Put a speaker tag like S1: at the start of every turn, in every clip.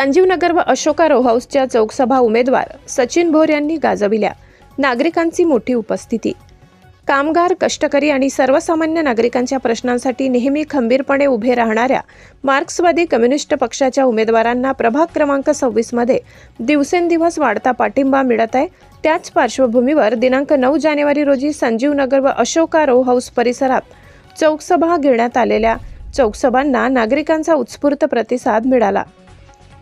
S1: संजीवनगर व अशोका रो हाऊसच्या चौकसभा उमेदवार सचिन भोर यांनी गाजविल्या। नागरिकांची मोठी उपस्थिती। कामगार, कष्टकरी आणि सर्वसामान्य नागरिकांच्या प्रश्नांसाठी नेहमी खंबीरपणे उभे राहणाऱ्या मार्क्सवादी कम्युनिस्ट पक्षाच्या उमेदवारांना प्रभाग क्रमांक 26 मध्ये दिवसेंदिवस वाढता पाठिंबा मिळत आहे। त्याच पार्श्वभूमीवर दिनांक 9 जानेवारी रोजी संजीवनगर व अशोका रो हाऊस परिसरात चौकसभा घेण्यात आलेल्या चौकसभांना नागरिकांचा उत्स्फूर्त प्रतिसाद मिळाला।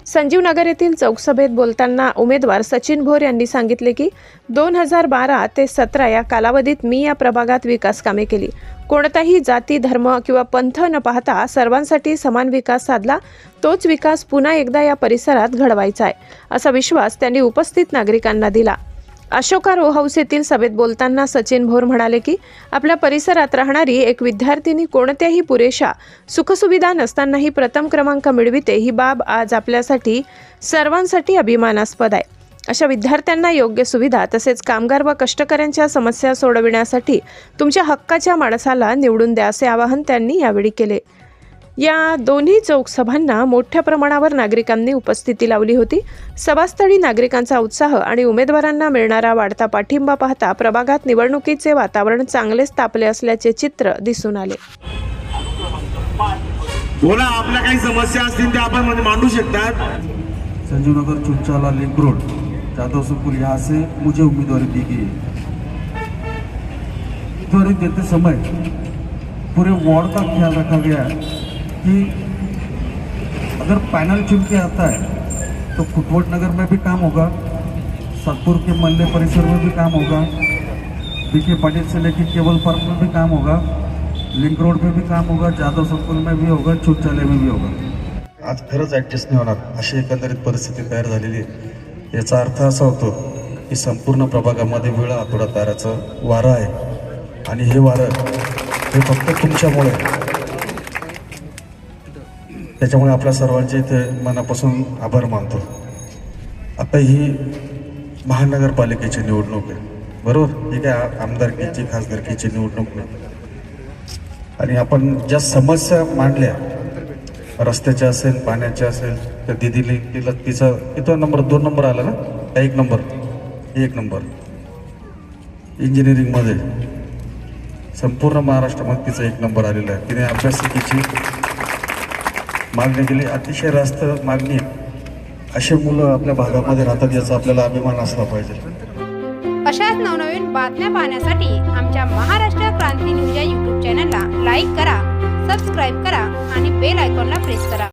S1: संजीवनगर येथील चौकसभेत बोलताना उमेदवार सचिन भोर यांनी सांगितले की 2012 ते 17 या कालावधीत मी या प्रभागात विकास कामे केली। कोणताही जाती, धर्म किंवा पंथ न पाहता सर्वांसाठी समान विकास साधला। तोच विकास पुन्हा एकदा या परिसरात घडवायचा आहे, असा विश्वास त्यांनी उपस्थित नागरिकांना दिला। अशोका रो हाऊस येथील सभेत बोलताना सचिन भोर म्हणाले की आपल्या परिसरात राहणारी एक विद्यार्थिनी कोणत्याही पुरेशा सुखसुविधा नसतानाही प्रथम क्रमांक मिळविते, ही बाब आज आपल्यासाठी सर्वांसाठी अभिमानास्पद आहे। अशा विद्यार्थ्यांना योग्य सुविधा तसेच कामगार व कष्टकऱ्यांच्या समस्या सोडविण्यासाठी तुमच्या हक्काच्या माणसाला निवडून द्या, असे आवाहन त्यांनी यावेळी केले। या दोन्ही चौकसभांना मोठ्या प्रमाणावर नागरिकांनी उपस्थिती लावली होती। सभास्थळी नागरिकांचा उत्साह आणि उमेदवारांना मिळणारा वाढता पाठिंबा पाहता प्रभागात निवडणुकीचे वातावरण चांगलेच तापले असल्याचे चित्र दिसून आले।
S2: बोला, आपल्या काही समस्या असतील त्या आपण मांडू शकतात।
S3: Sanjivnagar चुनचाला link road Jadhav school यहाँ से मुझे उम्मीदवारी दी गई है। उम्मीदवारी देते समय पूरे वार्ड का ख्याल रखा गया है कि अगर पैनल चुन के आता है तो फुटवट नगर में भी काम होगा, सतपुर के मल्ले परिसर में भी काम होगा, बीके पाटिल से लेकर केबल पार्क में भी काम होगा, लिंक रोड में भी काम होगा, जादव स्कूल में भी होगा, चुनचाले में भी होगा।
S4: आज खरंच ॲडजस्ट नाही होणार अशी एकंदरीत परिस्थिती तयार झालेली आहे। याचा अर्थ असा होतो की संपूर्ण प्रभागामध्ये वेळा आठवडा ताराचं वारं आहे आणि हे वारं हे फक्त तुमच्यामुळे, त्याच्यामुळे आपल्या सर्वांचे इथे मनापासून आभार मानतो। आता ही महानगरपालिकेची निवडणूक आहे, बरोबर? ही काय आमदारकीची खासदारकीची निवडणूक नाही। आणि आपण ज्या समस्या मांडल्या, रस्त्याच्या असेल, पाण्याच्या असेल, तर दिदीने तिला तिचा किती नंबर 2 नंबर आला ना, 1 नंबर इंजिनिअरिंगमध्ये संपूर्ण महाराष्ट्रामध्ये तिचा 1 नंबर आलेला आहे। तिने अभ्यासिकेची मागणी केली, अतिशय रास्त मागणी। असे मुलं आपल्या भागामध्ये राहतात, याचा आपल्याला अभिमान असला पाहिजे।
S5: अशाच नवनवीन बातम्या पाहण्यासाठी आमच्या महाराष्ट्र क्रांती न्यूज या YouTube चॅनलला लाईक करा, सबस्क्राईब करा आणि बेल आयकॉनला प्रेस करा।